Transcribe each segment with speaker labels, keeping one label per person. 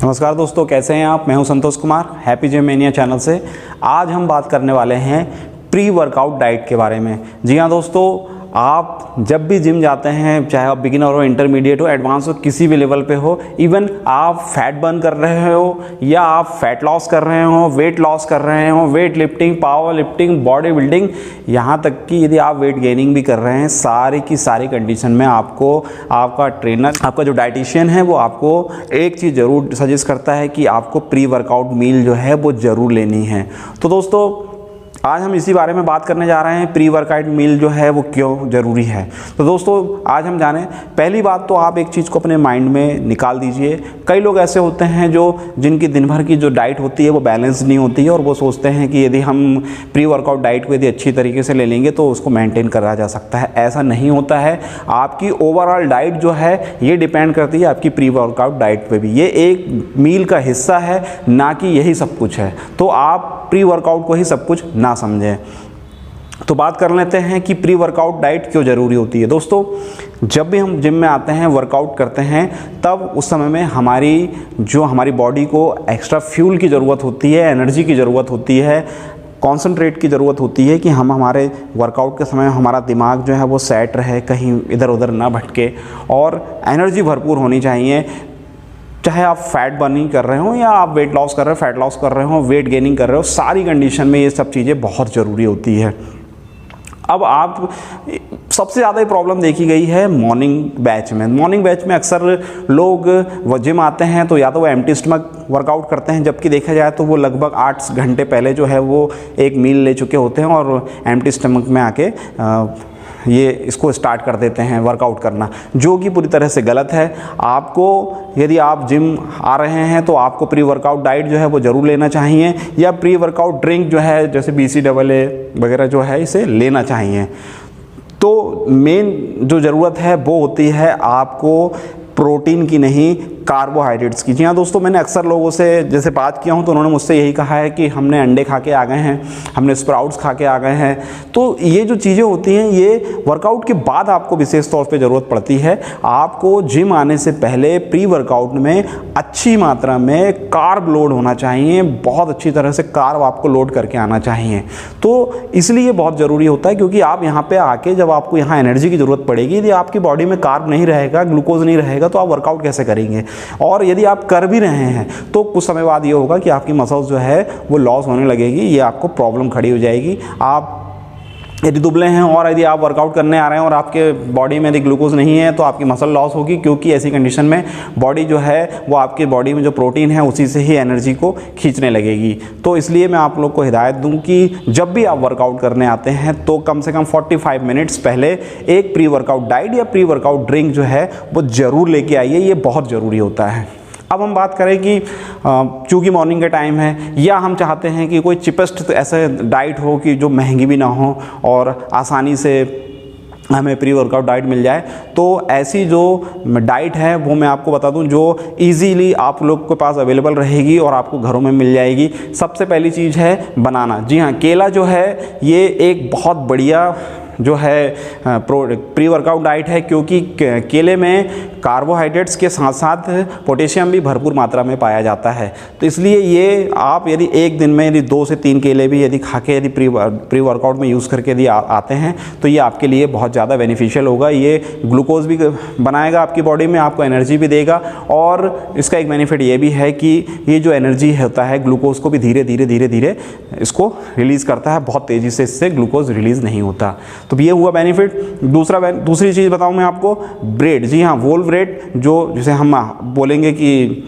Speaker 1: नमस्कार दोस्तों, कैसे हैं आप। मैं हूं Santosh Kumar, happy gym mania channel से। आज हम बात करने वाले हैं प्री वर्कआउट डाइट के बारे में। जी हाँ दोस्तों, आप जब भी जिम जाते हैं, चाहे आप बिगिनर हो, इंटरमीडिएट हो, एडवांस हो, किसी भी लेवल पे हो, इवन आप फैट बर्न कर रहे हो या आप फैट लॉस कर रहे हो, वेट लॉस कर रहे हो, weight lifting, power lifting, body building, यहाँ तक कि यदि आप वेट गेनिंग भी कर रहे हैं, सारी की सारी कंडीशन में आपको आपका ट्रेनर, आपका जो डाइटिशियन है, वो आपको एक चीज़ ज़रूर सजेस्ट करता है कि आपको प्री वर्कआउट मील जो है वो ज़रूर लेनी है। तो दोस्तों, आज हम इसी बारे में बात करने जा रहे हैं, प्री वर्कआउट मील जो है वो क्यों ज़रूरी है। तो दोस्तों, आज हम जानें, पहली बात तो आप एक चीज़ को अपने माइंड में निकाल दीजिए। कई लोग ऐसे होते हैं जिनकी दिन भर की जो डाइट होती है वो बैलेंस नहीं होती है, और वो सोचते हैं कि यदि हम प्री वर्कआउट डाइट को यदि अच्छी तरीके से ले लेंगे तो उसको मेंटेन करा जा सकता है। ऐसा नहीं होता है। आपकी ओवरऑल डाइट जो है ये डिपेंड करती है आपकी प्री वर्कआउट डाइट पे भी। ये एक मील का हिस्सा है, ना कि यही सब कुछ है। तो आप प्री वर्कआउट को ही सब कुछ ना समझें। तो बात कर लेते हैं कि प्री वर्कआउट डाइट क्यों ज़रूरी होती है। दोस्तों, जब भी हम जिम में आते हैं, वर्कआउट करते हैं, तब उस समय में हमारी बॉडी को एक्स्ट्रा फ्यूल की ज़रूरत होती है, एनर्जी की ज़रूरत होती है, कॉन्सनट्रेट की ज़रूरत होती है कि हम हमारे वर्कआउट के समय हमारा दिमाग जो है वो सेट रहे, कहीं इधर उधर ना भटके, और एनर्जी भरपूर होनी चाहिए। चाहे आप फैट बर्निंग कर रहे हो या आप वेट लॉस कर रहे हो, फैट लॉस कर रहे हो, वेट गेनिंग कर रहे हो, सारी कंडीशन में ये सब चीज़ें बहुत ज़रूरी होती है। अब आप सबसे ज़्यादा प्रॉब्लम देखी गई है मॉर्निंग बैच में। मॉर्निंग बैच में अक्सर लोग वो जिम आते हैं तो या तो वो एम्प्टी स्टमक वर्कआउट करते हैं, जबकि देखा जाए तो वो लगभग 8 घंटे पहले जो है वो एक मील ले चुके होते हैं और एम्प्टी स्टमक में आके ये इसको स्टार्ट कर देते हैं वर्कआउट करना, जो कि पूरी तरह से गलत है। आपको यदि आप जिम आ रहे हैं तो आपको प्री वर्कआउट डाइट जो है वो ज़रूर लेना चाहिए, या प्री वर्कआउट ड्रिंक जो है जैसे BCAA वगैरह जो है इसे लेना चाहिए। तो मेन जो ज़रूरत है वो होती है आपको प्रोटीन की, नहीं कार्बोहाइड्रेट्स की। जी हाँ दोस्तों, मैंने अक्सर लोगों से जैसे बात किया हूँ तो उन्होंने मुझसे यही कहा है कि हमने अंडे खा के आ गए हैं, हमने स्प्राउट्स खा के आ गए हैं। तो ये जो चीज़ें होती हैं ये वर्कआउट के बाद आपको विशेष तौर पे ज़रूरत पड़ती है। आपको जिम आने से पहले प्री वर्कआउट में अच्छी मात्रा में कार्ब लोड होना चाहिए, बहुत अच्छी तरह से कार्ब आपको लोड करके आना चाहिए। तो इसलिए बहुत ज़रूरी होता है, क्योंकि आप यहाँ पर आके जब आपको यहाँ एनर्जी की ज़रूरत पड़ेगी, यदि आपकी बॉडी में कार्ब नहीं रहेगा, ग्लूकोज नहीं रहेगा, तो आप वर्कआउट कैसे करेंगे। और यदि आप कर भी रहे हैं तो कुछ समय बाद ये होगा कि आपकी मसल्स जो है वो लॉस होने लगेगी, ये आपको प्रॉब्लम खड़ी हो जाएगी। आप यदि दुबले हैं और यदि आप वर्कआउट करने आ रहे हैं और आपके बॉडी में यदि ग्लूकोज नहीं है तो आपकी मसल लॉस होगी, क्योंकि ऐसी कंडीशन में बॉडी जो है वो आपकी बॉडी में जो प्रोटीन है उसी से ही एनर्जी को खींचने लगेगी। तो इसलिए मैं आप लोग को हिदायत दूं कि जब भी आप वर्कआउट करने आते हैं तो कम से कम 45 मिनट्स पहले एक प्री वर्कआउट डाइट या प्री वर्कआउट ड्रिंक जो है वो ज़रूर लेके आइए, ये बहुत ज़रूरी होता है। अब हम बात करें कि चूँकि मॉर्निंग का टाइम है, या हम चाहते हैं कि कोई चिपेस्ट ऐसे डाइट हो कि जो महंगी भी ना हो और आसानी से हमें प्री वर्कआउट डाइट मिल जाए, तो ऐसी जो डाइट है वो मैं आपको बता दूं जो इजीली आप लोग के पास अवेलेबल रहेगी और आपको घरों में मिल जाएगी। सबसे पहली चीज़ है बनाना। जी हाँ, केला जो है ये एक बहुत बढ़िया जो है प्री वर्कआउट डाइट है, क्योंकि केले में कार्बोहाइड्रेट्स के साथ साथ पोटेशियम भी भरपूर मात्रा में पाया जाता है। तो इसलिए ये आप यदि एक दिन में यदि 2 से 3 केले भी यदि खा के यदि प्री वर्कआउट में यूज़ करके यदि आते हैं तो ये आपके लिए बहुत ज़्यादा बेनिफिशियल होगा। ये ग्लूकोज भी बनाएगा आपकी बॉडी में, आपको एनर्जी भी देगा, और इसका एक बेनिफिट ये भी है कि ये जो एनर्जी होता है ग्लूकोज को भी धीरे धीरे इसको रिलीज़ करता है, बहुत तेज़ी से इससे ग्लूकोज रिलीज़ नहीं होता। तो ये हुआ बेनिफिट। दूसरी चीज़ बताऊं मैं आपको, ब्रेड। जी हाँ, व्होल ब्रेड, जो जिसे हम बोलेंगे कि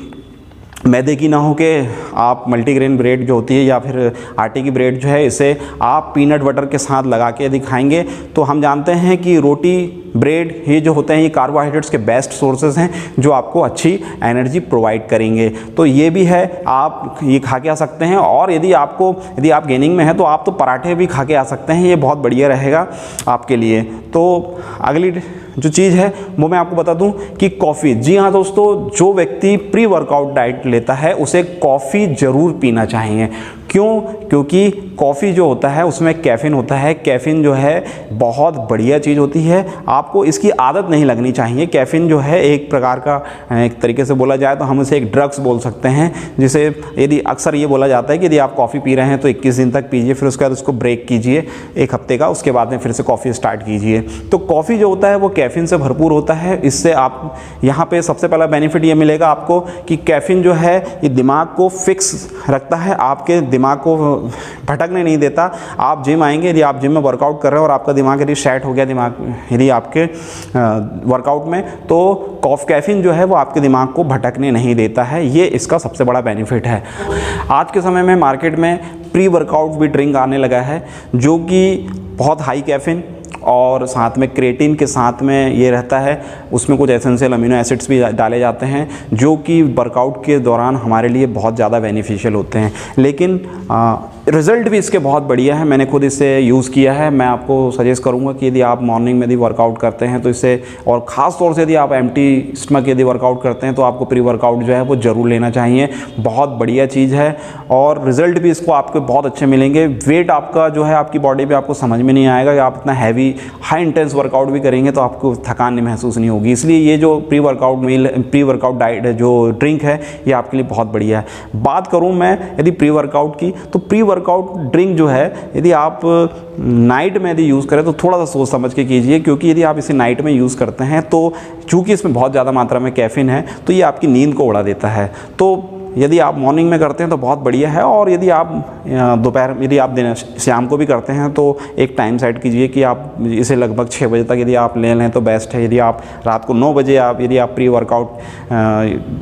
Speaker 1: मैदे की ना हो के आप मल्टीग्रेन ब्रेड जो होती है या फिर आटे की ब्रेड जो है, इसे आप पीनट बटर के साथ लगा के यदि खाएंगे तो हम जानते हैं कि रोटी, ब्रेड, ये जो होते हैं ये कार्बोहाइड्रेट्स के बेस्ट सोर्सेज हैं जो आपको अच्छी एनर्जी प्रोवाइड करेंगे। तो ये भी है, आप ये खा के आ सकते हैं। और यदि आप गेनिंग में हैं तो आप तो पराठे भी खा के आ सकते हैं, ये बहुत बढ़िया रहेगा आपके लिए। तो अगली जो चीज़ है वो मैं आपको बता दूं कि कॉफ़ी। जी हाँ दोस्तों, जो व्यक्ति प्री वर्कआउट डाइट लेता है उसे कॉफ़ी ज़रूर पीना चाहिए। क्यों? क्योंकि कॉफ़ी जो होता है उसमें कैफ़ीन होता है। कैफ़ीन जो है बहुत बढ़िया चीज़ होती है, आपको इसकी आदत नहीं लगनी चाहिए। कैफ़ीन जो है एक प्रकार का, एक तरीके से बोला जाए तो हम इसे एक ड्रग्स बोल सकते हैं, जिसे यदि अक्सर ये बोला जाता है कि यदि आप कॉफ़ी पी रहे हैं तो 21 दिन तक पीजिए, फिर उसके बाद उसको ब्रेक कीजिए 1 हफ्ते का, उसके बाद में फिर से कॉफ़ी स्टार्ट कीजिए। तो कॉफ़ी जो होता है वो कैफ़ीन से भरपूर होता है। इससे आप यहाँ पे सबसे पहला बेनिफिट ये मिलेगा आपको कि कैफ़ीन जो है ये दिमाग को फिक्स रखता है, आपके दिमाग को भटकने नहीं देता। आप जिम आएंगे, यदि आप जिम में वर्कआउट कर रहे हो और आपका दिमाग यदि सेट हो गया यदि आपके वर्कआउट में, तो कैफ़ीन जो है वो आपके दिमाग को भटकने नहीं देता है। ये इसका सबसे बड़ा बेनिफिट है। आज के समय में मार्केट में प्री वर्कआउट भी ड्रिंक आने लगा है, जो कि बहुत हाई कैफ़ीन और साथ में क्रिएटिन के साथ में ये रहता है, उसमें कुछ एसेंशियल अमीनो एसिड्स भी डाले जाते हैं, जो कि वर्कआउट के दौरान हमारे लिए बहुत ज़्यादा बेनिफिशियल होते हैं। लेकिन रिज़ल्ट भी इसके बहुत बढ़िया है, मैंने खुद इसे यूज़ किया है। मैं आपको सजेस्ट करूंगा कि यदि आप मॉर्निंग में यदि वर्कआउट करते हैं तो इससे, और ख़ास तौर से यदि आप एम्प्टी स्टमक यदि वर्कआउट करते हैं तो आपको प्री वर्कआउट जो है वो ज़रूर लेना चाहिए। बहुत बढ़िया चीज़ है और रिज़ल्ट भी इसको आपको बहुत अच्छे मिलेंगे। वेट आपका जो है आपकी बॉडी पे आपको समझ में नहीं आएगा कि आप इतना हैवी हाई इंटेंस वर्कआउट भी करेंगे तो आपको थकान नहीं महसूस नहीं होगी। इसलिए ये जो प्री वर्कआउट डाइट जो ड्रिंक है ये आपके लिए बहुत बढ़िया है। बात करूँ मैं यदि प्री वर्कआउट की, तो प्री वर्कआउट ड्रिंक जो है यदि आप नाइट में यदि यूज़ करें तो थोड़ा सा सोच समझ के कीजिए, क्योंकि यदि आप इसे नाइट में यूज़ करते हैं तो चूँकि इसमें बहुत ज़्यादा मात्रा में कैफ़ीन है तो ये आपकी नींद को उड़ा देता है। तो यदि आप मॉर्निंग में करते हैं तो बहुत बढ़िया है, और यदि आप दोपहर यदि आप शाम को भी करते हैं तो एक टाइम सेट कीजिए कि आप इसे लगभग 6 बजे तक यदि आप ले लें तो बेस्ट है। यदि आप रात को 9 बजे यदि आप प्री वर्कआउट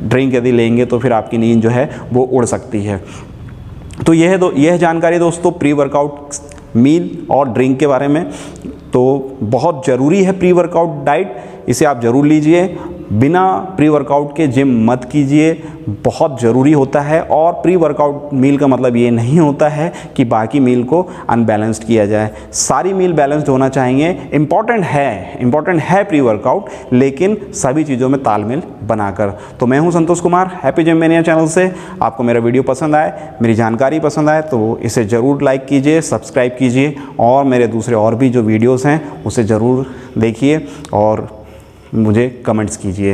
Speaker 1: ड्रिंक यदि लेंगे तो फिर आपकी नींद जो है वो उड़ सकती है। तो यह जानकारी दोस्तों प्री वर्कआउट मील और ड्रिंक के बारे में। तो बहुत ज़रूरी है प्री वर्कआउट डाइट, इसे आप ज़रूर लीजिए। बिना प्री वर्कआउट के जिम मत कीजिए, बहुत ज़रूरी होता है। और प्री वर्कआउट मील का मतलब ये नहीं होता है कि बाकी मील को अनबैलेंस्ड किया जाए। सारी मील बैलेंस्ड होना चाहिए। इम्पॉर्टेंट है प्री वर्कआउट, लेकिन सभी चीज़ों में तालमेल बनाकर। तो मैं हूं Santosh Kumar, happy gym mania channel से। आपको मेरा वीडियो पसंद आए, मेरी जानकारी पसंद आए तो इसे ज़रूर लाइक कीजिए, सब्सक्राइब कीजिए, और मेरे दूसरे और भी जो वीडियोज़ हैं उसे ज़रूर देखिए और मुझे कमेंट्स कीजिए।